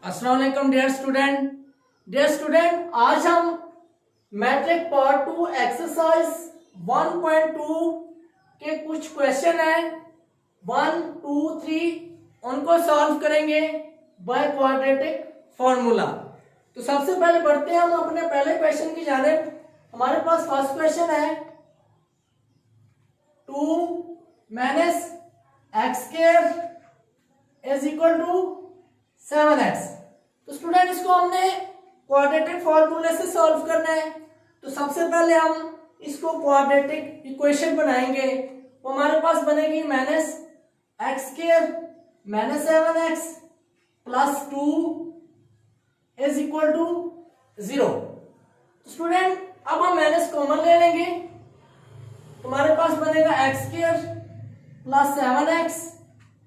अस्सलाम वालेकुम dear student आज हम मैट्रिक पार्ट 2 एक्सरसाइज 1.2 के कुछ क्वेश्चन हैं 1, 2, 3 उनको सॉल्व करेंगे बाय क्वाड्रेटिक फॉर्मूला। तो सबसे पहले बढ़ते हैं हम अपने पहले क्वेश्चन की जानिब। हमारे पास फर्स्ट क्वेश्चन है 2 minus x square is equal to 7x। तो स्टूडेंट इसको हमने क्वाड्रेटिक फॉर्मूले से सॉल्व करना है। तो सबसे पहले हम इसको क्वाड्रेटिक इक्वेशन बनाएंगे। तो हमारे पास बनेगी minus x square minus 7x plus 2 is equal to 0। तो स्टूडेंट अब हम माइनस कॉमन ले लेंगे। तो हमारे पास बनेगा x square plus 7x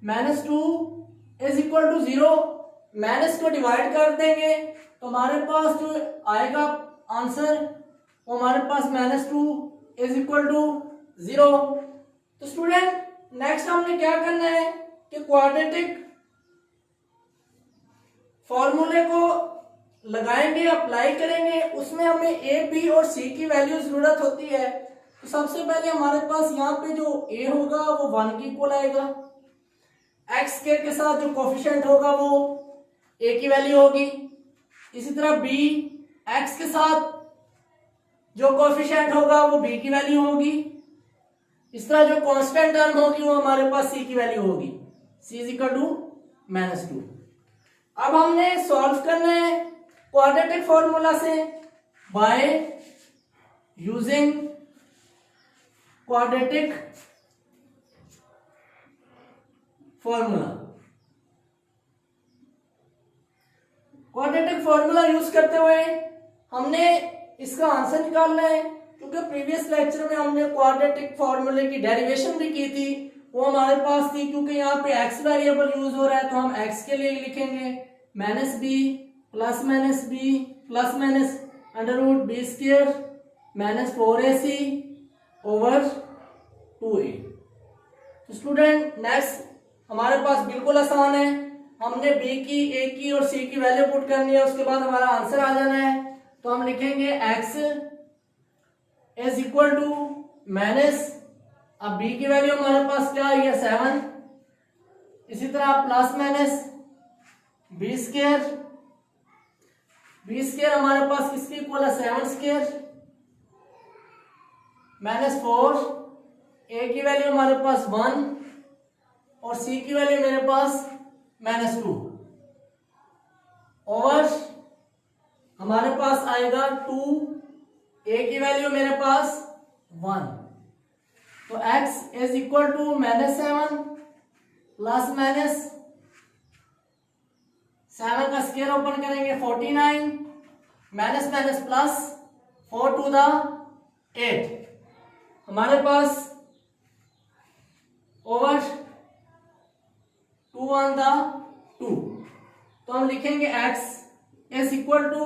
minus 2 is equal to 0। Minus को डिवाइड कर देंगे तो हमारे पास जो आएगा आंसर वो हमारे पास -2 इज इक्वल टू 0। तो स्टूडेंट नेक्स्ट हमने क्या करना है कि क्वाड्रेटिक फॉर्मूले को लगाएंगे, अप्लाई करेंगे। उसमें हमें ए, बी और सी की वैल्यू जरूरत होती है। तो सबसे पहले हमारे पास यहाँ पे जो ए होगा वो 1 के इक्वल आएगा। एक्स स्क्वायर के साथ जो कोफिशिएंट होगा वो ए की वैल्यू होगी। इसी तरह बी एक्स के साथ जो कोफिशिएंट होगा वो बी की वैल्यू होगी। इस तरह जो कांस्टेंट टर्म होगी वो हमारे पास सी की वैल्यू होगी, सी इज इक्वल टू -2। अब हमने सॉल्व करना है क्वाड्रेटिक फॉर्मूला से bye using quadratic formula. Quadratic formula use करते हुए हमने इसका आंसर निकालना है। क्योंकि प्रीवियस लेक्चर में हमने क्वाड्रेटिक फॉर्मूले की डेरिवेशन भी की थी, वो हमारे पास थी। क्योंकि यहाँ पे एक्स वेरिएबल यूज हो रहा है तो हम एक्स के लिए लिखेंगे -b plus -b plus minus √b square -4ac over 2a। तो स्टूडेंट नेक्स्ट हमारे पास बिल्कुल आसान है। हमने बी की, ए की और सी की वैल्यू पुट करनी है, उसके बाद हमारा आंसर आ जाना है। तो हम लिखेंगे x is equal to minus, अब बी की वैल्यू हमारे पास क्या आई है 7। इसी तरह प्लस माइनस बी स्क्वायर हमारे पास किसके इक्वल है 7 स्क्वायर -4। ए की वैल्यू हमारे पास 1 और सी की वैल्यू मेरे पास -2 ओवर हमारे पास आएगा 2। ए की वैल्यू मेरे पास 1। तो x is equal to -7 plus -7 का स्क्वायर ओपन करेंगे 49 माइनस माइनस प्लस 4 टू द 8 हमारे पास ओवर 2 on the 2। तो हम लिखेंगे x is equal to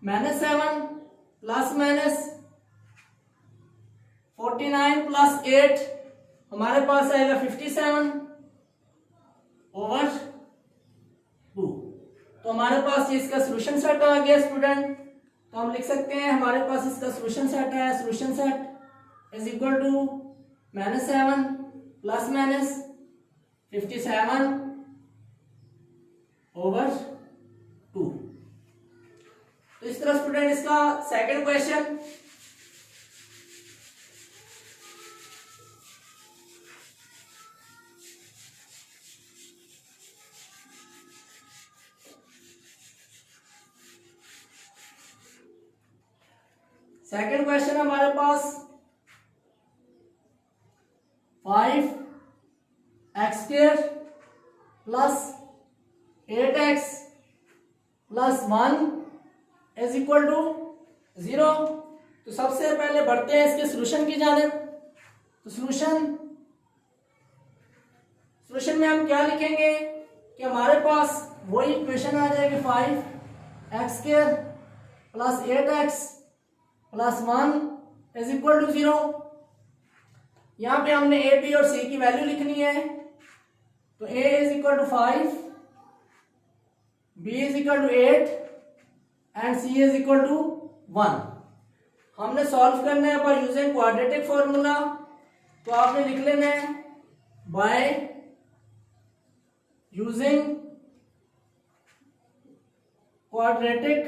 -7 plus -49 plus 8 हमारे पास आएगा 57 ओवर 2। तो हमारे पास ये इसका सोल्यूशन सेट आ गया स्टूडेंट। तो हम लिख सकते हैं हमारे पास इसका सोल्यूशन सेट है। Solution set is equal to -7 plus 57 over 2। तो इस तरह स्टूडेंट इसका सेकंड क्वेश्चन। सेकंड क्वेश्चन हमारे पास 5x square plus 8x plus 1 is equal to 0। तो सबसे पहले बढ़ते हैं इसके सोल्यूशन की जानिब। तो सोल्यूशन में हम क्या लिखेंगे कि हमारे पास वही इक्वेशन आ जाएगी 5x square plus 8x plus 1 is equal to 0। यहाँ पे हमने ए, बी और सी की वैल्यू लिखनी है। तो a is equal to 5, b is equal to 8 and c is equal to 1। हमने सॉल्व करना है बाय यूजिंग क्वाड्रेटिक फॉर्मूला। तो आपने लिख लेना है बाय यूजिंग क्वाड्रेटिक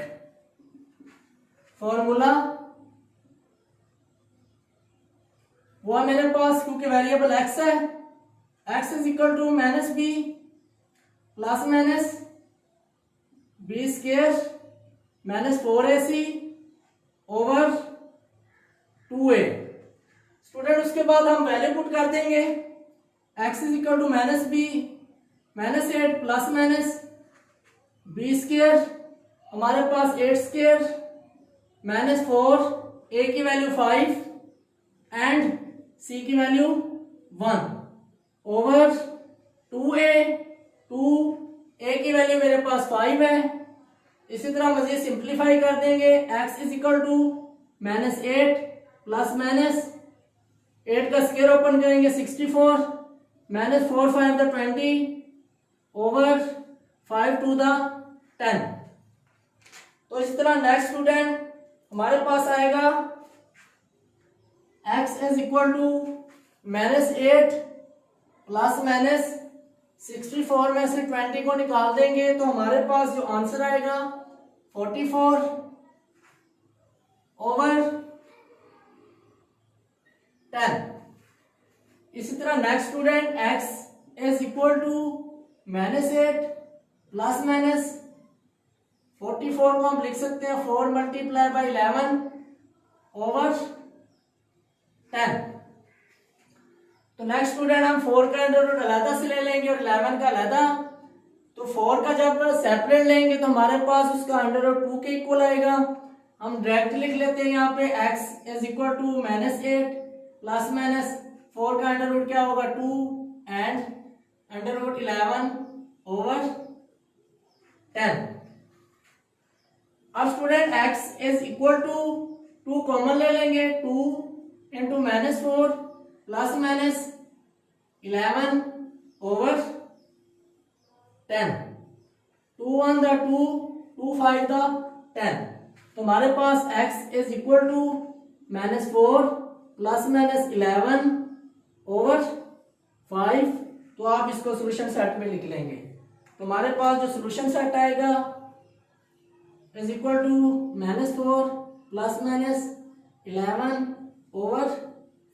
फॉर्मूला। वो है मेरे पास, क्योंकि वेरिएबल x है, x is equal to minus B plus minus B square minus 4ac over 2a। Student उसके बाद हम वैल्यू पुट कर देंगे, x is equal to minus B minus 8 plus minus B square, हमारे पास 8 स्क्वायर माइनस 4, a की value 5 and c की value 1 over 2a। 2a की वैल्यू मेरे पास 5 है। इसी तरह मजीद सिंप्लीफाई कर देंगे, x is equal to minus 8 plus minus 8 का स्क्वायर ओपन करेंगे 64 माइनस 4 5 द 20 ओवर 5 टू द 10। तो इसी तरह नेक्स्ट स्टूडेंट हमारे पास आएगा x is equal to minus 8 plus minus 64 में से 20 को निकाल देंगे तो हमारे पास जो आंसर आएगा 44 ओवर 10। इसी तरह next student x is equal to minus 8 plus minus 44 को हम लिख सकते हैं 4 मल्टीप्लाई बाई 11 ओवर 10। तो नेक्स्ट स्टूडेंट हम 4 का अंडर रूट अलग से ले लेंगे और 11 का अलग। तो 4 का जब सेपरेट लेंगे तो हमारे पास उसका अंडर रूट 2 के इक्वल आएगा। हम डायरेक्ट लिख लेते हैं यहाँ पे x is equal to minus 8 plus minus 4 का अंडर रूट क्या होगा 2 एंड अंडर रूट 11 ओवर 10। अब student x is equal to 2 common ले लेंगे, 2 into minus 4 plus minus 11 over 10। 2 1 द 2, 2 5 द 10। तो हमारे पास x is equal to minus 4 plus minus 11 over 5। तो आप इसको सोल्यूशन सेट में लिख लेंगे। तो हमारे पास जो सोल्यूशन सेट आएगा is equal to minus 4 plus minus 11 over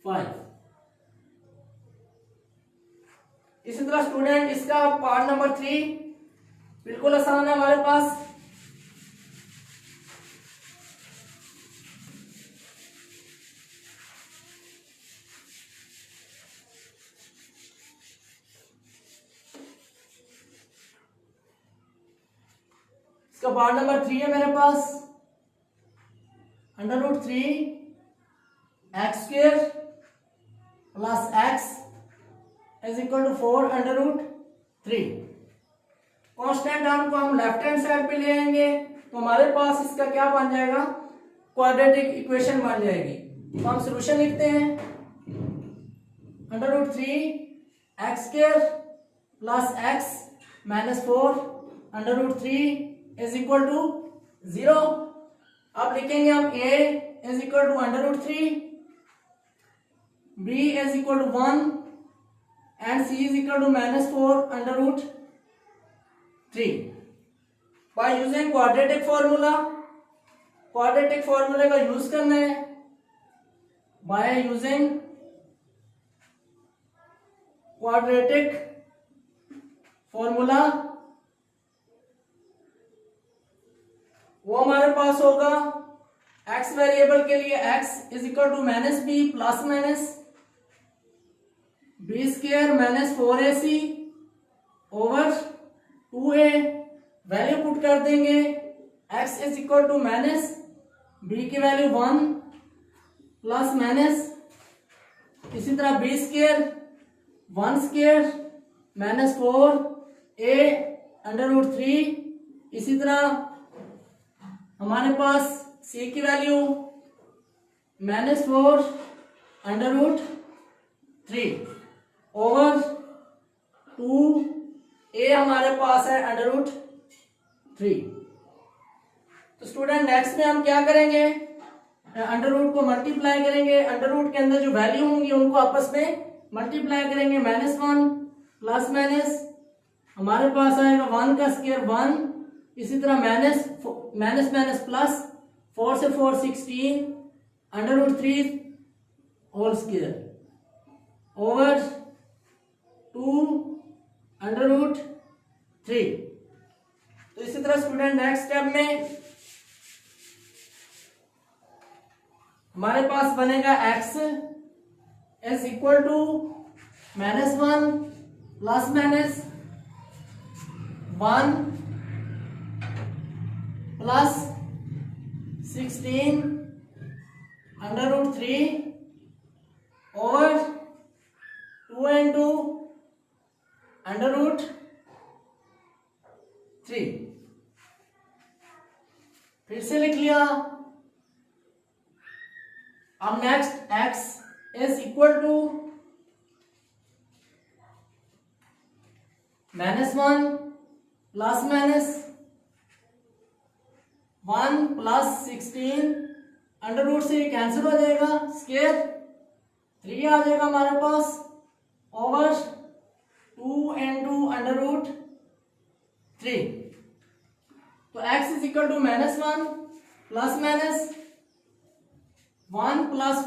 5। इसी तरह स्टूडेंट इसका पार्ट नंबर 3 बिल्कुल आसान है हमारे पास। इसका पार्ट नंबर 3 है मेरे पास, under root 3 x square plus x is equal to 4 under root 3। Constant term को हम लेफ्ट हैंड साइड पे ले आएंगे तो हमारे पास इसका क्या बन जाएगा, क्वाड्रेटिक इक्वेशन बन जाएगी। तो हम सॉल्यूशन लिखते हैं under root 3 x square plus x minus 4 under root 3 is equal to 0। अब लिखेंगे हम a is equal to under root 3, b is equal to 1 and c is equal to minus 4 under root 3 by using quadratic formula. Quadratic फॉर्मूले का use करना है bye using quadratic formula. वो हमारे पास होगा x वेरिएबल के लिए x is equal to minus B plus minus B square minus 4ac over 2a। Value put कर देंगे, x is equal to minus B की वैल्यू 1 प्लस माइनस इसी तरह B square 1 square minus 4a under root 3। इसी तरह हमारे पास c की value minus 4 under root 3 over 2a हमारे पास है अंडर रूट 3। तो स्टूडेंट नेक्स्ट में हम क्या करेंगे, अंडर रूट को मल्टीप्लाई करेंगे, अंडर रूट के अंदर जो वैल्यू होंगी उनको आपस में मल्टीप्लाई करेंगे। -1 प्लस माइनस हमारे पास आएगा 1 का स्क्वायर 1, इसी तरह माइनस प्लस 4 से 4 16 under root 3 whole square over 2 under root 3। तो इसी तरह स्टूडेंट नेक्स्ट स्टेप में हमारे पास बनेगा x is equal to -1 plus minus 1 plus 16 under root 3 over 2 into under root 3। फिर से लिख लिया। अब next x is equal to -1 plus minus 1 plus 16 under root से कैंसिल हो जाएगा, स्क्वायर 3 आ जाएगा हमारे पास ओवर 2 into अंडर रूट 3। तो x is equal to -1 plus minus 1 plus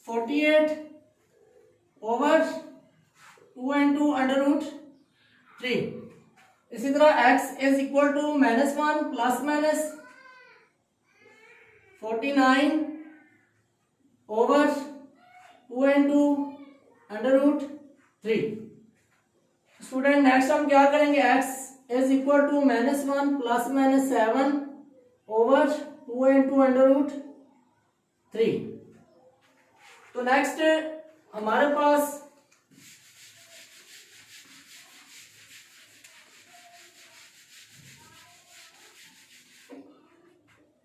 48 over 2 into under root 3। इसी तरह x is equal to -1 plus minus 49 over 2 into under root 3। Student next हम क्या करेंगे, x is equal to -1 plus minus 7 over 2 into under root 3। तो next हमारे पास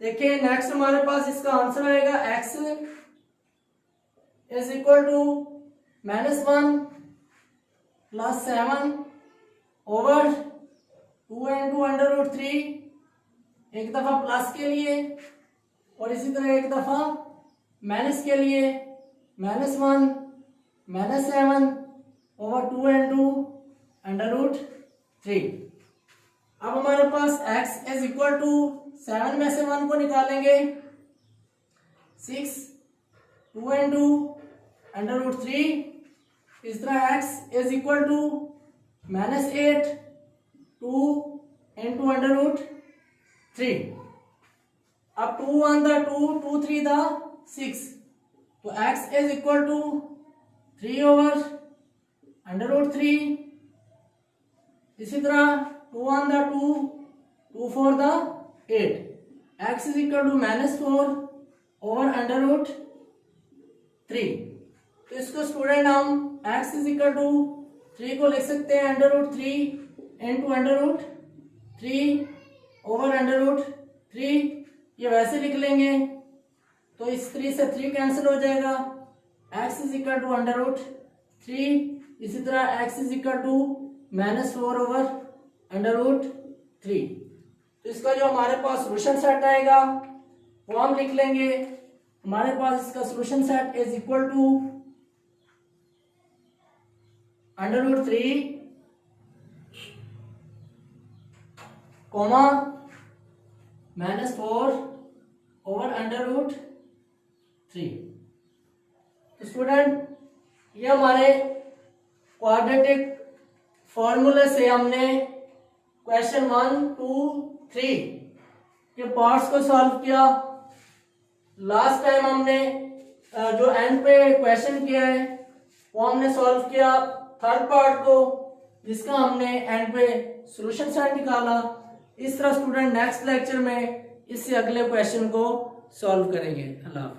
देखिए, next हमारे पास इसका आंसर आएगा x is equal to -1 plus 7 over 2 into under root 3, एक दफा प्लस के लिए और इसी तरह एक दफा माइनस के लिए, -1 -7 ओवर 2 into अंडर रूट 3। अब हमारे पास x इज इक्वल टू 7 में से 1 को निकालेंगे 6 2 into अंडर रूट 3। इस तरह x is equal to -8 2 into under root 3। अब 2 1 था 2 2 3 था 6, तो x is equal to 3 over under root 3। इसी तरह 2 1 था 2 2 4 था 8, x is equal to -4 over under root 3। तो इसको स्टूडेंट हम x इज इक्वल टू 3 को लिख सकते हैं under root 3 into under root 3 over under root 3। ये वैसे लिख लेंगे तो इस 3 से 3 कैंसिल हो जाएगा, x is equal to under root 3। इसी तरह x is equal to -4 over under root 3। तो इसका जो हमारे पास सोल्यूशन सेट आएगा वो हम लिख लेंगे। हमारे पास इसका solution set is equal to under root 3 comma -4 over under root 3। तो स्टूडेंट ये हमारे क्वाड्रेटिक फॉर्मूले से हमने क्वेश्चन 1 2 3 के पार्ट्स को सॉल्व किया। लास्ट टाइम हमने जो एंड पे क्वेश्चन किया है वो हमने सॉल्व किया थर्ड पार्ट को, जिसका हमने एंड पे सॉल्यूशन सेट निकाला। इस तरह स्टूडेंट नेक्स्ट लेक्चर में इससे अगले क्वेश्चन को सॉल्व करेंगे। अल्लाह।